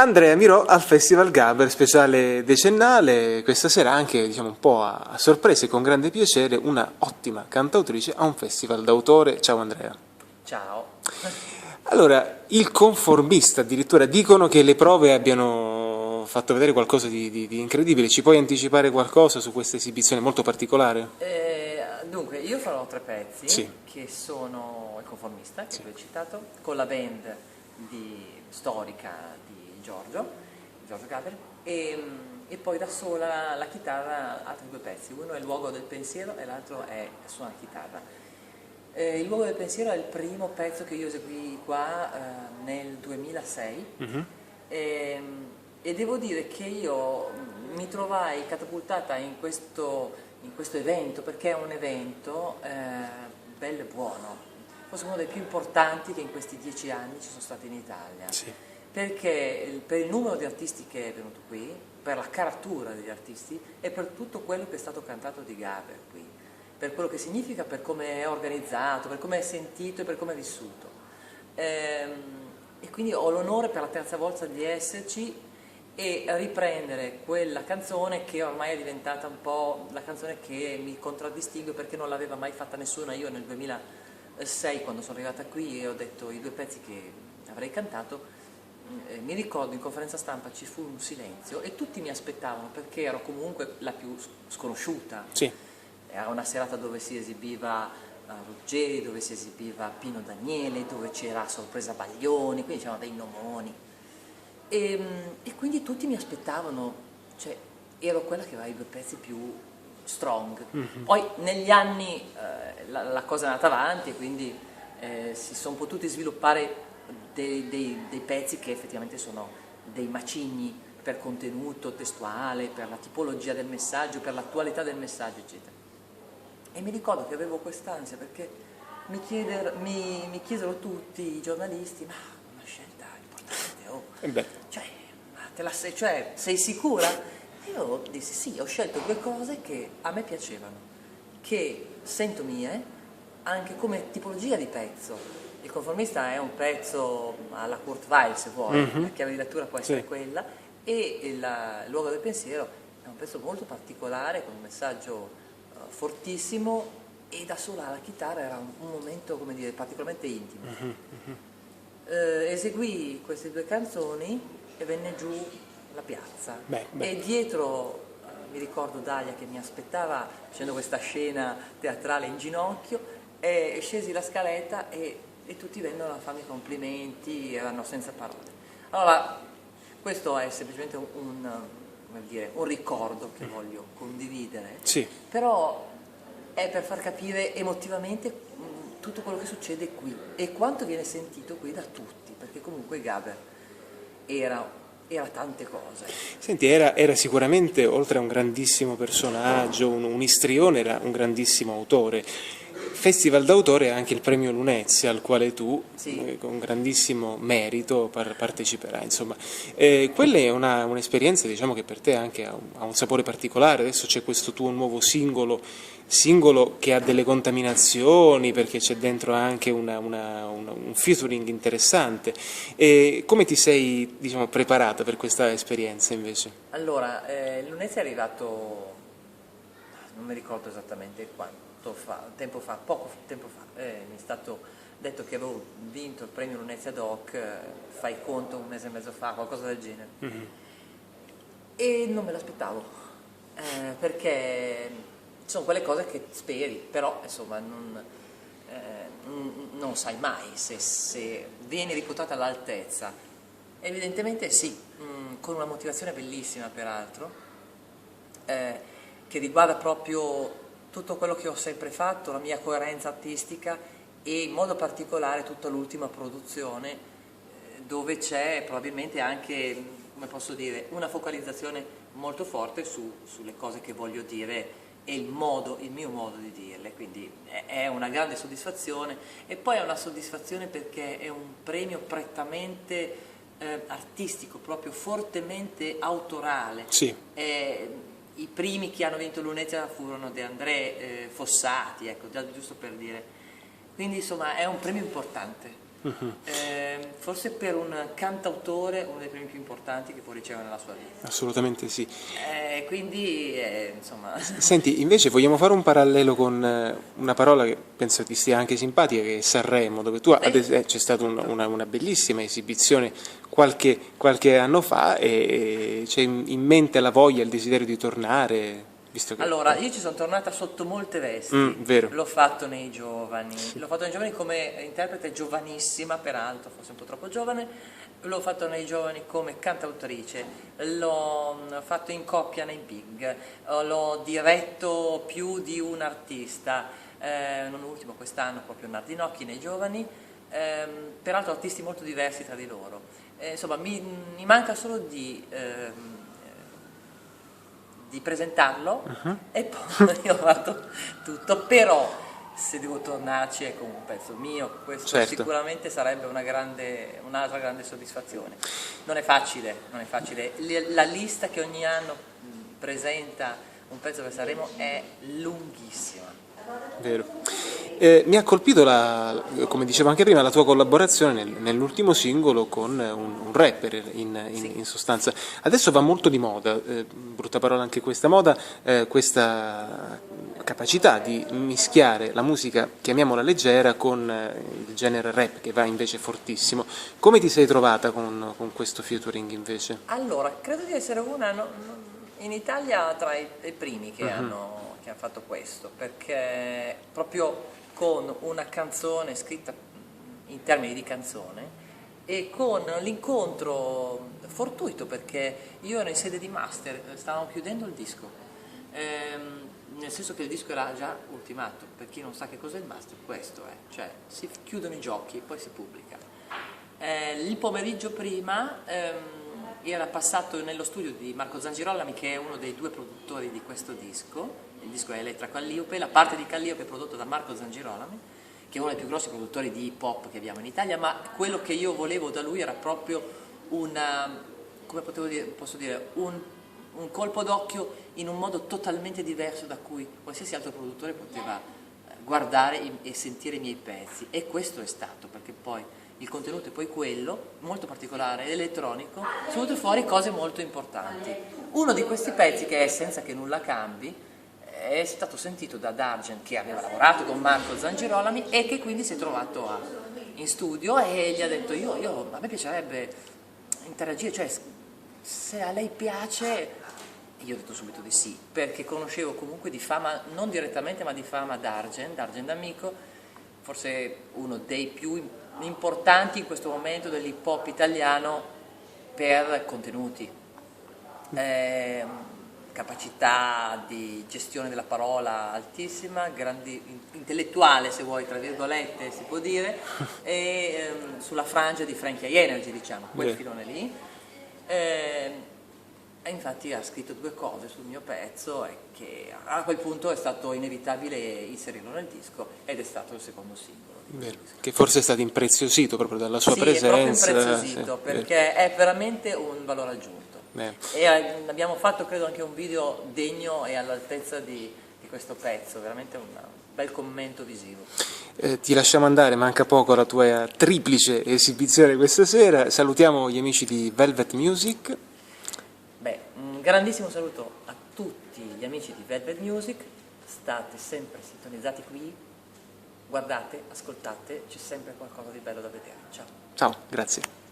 Andrea Mirò al Festival Gaber, speciale decennale, questa sera anche diciamo un po' a sorpresa e con grande piacere una ottima cantautrice a un festival d'autore. Ciao Andrea. Ciao. Allora, il conformista addirittura dicono che le prove abbiano fatto vedere qualcosa di incredibile, ci puoi anticipare qualcosa su questa esibizione molto particolare? Dunque, io farò 3 pezzi Sì. che sono il conformista, che Sì. tu hai citato, con la band storica di Giorgio Gaber, e poi da sola la chitarra, altri 2 pezzi. Uno è Il luogo del pensiero e l'altro è suona chitarra. Il luogo del pensiero è il primo pezzo che io eseguì qua nel 2006 e devo dire che io mi trovai catapultata in questo evento, perché è un evento bello e buono, forse uno dei più importanti che in questi 10 anni ci sono stati in Italia. Sì. Perché per il numero di artisti che è venuto qui, per la caratura degli artisti e per tutto quello che è stato cantato di Gaber qui, per quello che significa, per come è organizzato, per come è sentito e per come è vissuto. E quindi ho l'onore per la 3ª volta di esserci e riprendere quella canzone che ormai è diventata un po' la canzone che mi contraddistingue, perché non l'aveva mai fatta nessuna. Io nel 2006, quando sono arrivata qui e ho detto i 2 pezzi che avrei cantato, mi ricordo in conferenza stampa ci fu un silenzio e tutti mi aspettavano, perché ero comunque la più sconosciuta. Sì. Era una serata dove si esibiva Ruggeri, dove si esibiva Pino Daniele, dove c'era Sorpresa Baglioni, quindi c'erano dei nomoni. E quindi tutti mi aspettavano, cioè ero quella che aveva i 2 pezzi più strong. Poi negli anni la cosa è andata avanti e quindi si sono potuti sviluppare dei pezzi che effettivamente sono dei macigni per contenuto testuale, per la tipologia del messaggio, per l'attualità del messaggio, eccetera. E mi ricordo che avevo quest'ansia perché mi chiesero tutti i giornalisti: ma una scelta importante, cioè, cioè, sei sicura? E io dissi sì, ho scelto 2 cose che a me piacevano, che sento mie, anche come tipologia di pezzo. Il conformista è un pezzo alla Kurt Weill, se vuoi, la chiave di lettura può essere quella, e il luogo del pensiero è un pezzo molto particolare, con un messaggio fortissimo, e da sola la chitarra era un momento, come dire, particolarmente intimo. Eseguì queste 2 canzoni e venne giù la piazza. E dietro mi ricordo Dalia che mi aspettava facendo questa scena teatrale in ginocchio, e scesi la scaletta e tutti vennero a farmi complimenti, erano senza parole. Allora, questo è semplicemente un ricordo che voglio condividere, Sì. però è per far capire emotivamente tutto quello che succede qui e quanto viene sentito qui da tutti, perché comunque Gaber era tante cose. Senti, era sicuramente, oltre a un grandissimo personaggio, un istrione, era un grandissimo autore. Festival d'autore è anche il premio Lunezia, al quale tu, Sì. con grandissimo merito, parteciperai. Insomma, quella è un'esperienza, diciamo, che per te anche ha un sapore particolare. Adesso c'è questo tuo nuovo singolo che ha delle contaminazioni, perché c'è dentro anche un featuring interessante. Come ti sei, diciamo, preparata per questa esperienza invece? Allora, Lunezia è arrivato, non mi ricordo esattamente quanto poco tempo fa, mi è stato detto che avevo vinto il premio Lunezia Doc, fai conto 1 mese e mezzo fa, qualcosa del genere. E non me l'aspettavo, perché sono quelle cose che speri, però insomma non sai mai se vieni reputata all'altezza. Evidentemente sì, con una motivazione bellissima peraltro, che riguarda proprio tutto quello che ho sempre fatto, la mia coerenza artistica e in modo particolare tutta l'ultima produzione, dove c'è probabilmente anche, come posso dire, una focalizzazione molto forte sulle cose che voglio dire e il mio modo di dirle, quindi è una grande soddisfazione, e poi è una soddisfazione perché è un premio prettamente artistico, proprio fortemente autorale. Sì. I primi che hanno vinto Lunezia furono De André, Fossati, ecco, giusto per dire. Quindi insomma è un premio importante. Forse per un cantautore uno dei premi più importanti che può ricevere nella sua vita. Assolutamente sì. Quindi, insomma... Senti, invece vogliamo fare un parallelo con una parola che penso ti stia anche simpatica, che è Sanremo, dove tu c'è stata una bellissima esibizione qualche anno fa, e c'è in mente la voglia, il desiderio di tornare, visto che... Allora, io ci sono tornata sotto molte vesti, vero. l'ho fatto nei giovani, come interprete giovanissima, peraltro, forse un po' troppo giovane, l'ho fatto nei giovani come cantautrice, l'ho fatto in coppia nei Big, l'ho diretto più di un artista, non ultimo quest'anno proprio Nardinocchi nei giovani, peraltro artisti molto diversi tra di loro. Insomma, mi manca solo di presentarlo e poi ho fatto tutto, però se devo tornarci è come un pezzo mio, questo certo. Sicuramente sarebbe un'altra grande soddisfazione. Non è facile, la lista che ogni anno presenta un pezzo per Sanremo è lunghissima. Vero. Mi ha colpito, come dicevo anche prima, la tua collaborazione nell'ultimo singolo con un rapper in sostanza. Adesso va molto di moda, brutta parola anche questa moda, questa capacità di mischiare la musica, chiamiamola leggera, con il genere rap che va invece fortissimo. Come ti sei trovata con questo featuring invece? Allora, credo di essere in Italia tra i primi che hanno fatto questo, perché proprio con una canzone scritta in termini di canzone e con l'incontro fortuito, perché io ero in sede di master, stavamo chiudendo il disco, nel senso che il disco era già ultimato. Per chi non sa che cos'è il master, questo è, cioè si chiudono i giochi e poi si pubblica. Il pomeriggio prima era passato nello studio di Marco Zangirolami, che è uno dei due produttori di questo disco. Il disco è Elettra Calliope, la parte di Calliope è prodotta da Marco Zangirolami, che è uno dei più grossi produttori di hip hop che abbiamo in Italia, ma quello che io volevo da lui era proprio un colpo d'occhio in un modo totalmente diverso da cui qualsiasi altro produttore poteva guardare e sentire i miei pezzi, e questo è stato, perché poi il contenuto è poi quello, molto particolare ed elettronico, sono venute fuori cose molto importanti. Uno di questi pezzi, che è Senza che nulla cambi, è stato sentito da Dargen, che aveva lavorato con Marco Zangirolami e che quindi si è trovato in studio e gli ha detto a me piacerebbe interagire, cioè se a lei piace. Io ho detto subito di sì, perché conoscevo comunque di fama, non direttamente ma di fama Dargen D'Amico, forse uno dei più importanti in questo momento dell'hip hop italiano per contenuti, capacità di gestione della parola altissima, intellettuale, se vuoi, tra virgolette si può dire, e sulla frangia di Frankie Energy, diciamo, quel filone lì. E infatti ha scritto due cose sul mio pezzo e che a quel punto è stato inevitabile inserirlo nel disco, ed è stato il secondo singolo. Che forse è stato impreziosito proprio dalla sua presenza. Sì, è proprio impreziosito, perché è veramente un valore aggiunto. E abbiamo fatto, credo, anche un video degno e all'altezza di questo pezzo, veramente un bel commento visivo. Ti lasciamo andare, manca poco alla tua triplice esibizione questa sera. Salutiamo gli amici di Velvet Music. Un grandissimo saluto a tutti gli amici di Velvet Music, state sempre sintonizzati qui, guardate, ascoltate, c'è sempre qualcosa di bello da vedere. Ciao. Ciao, grazie.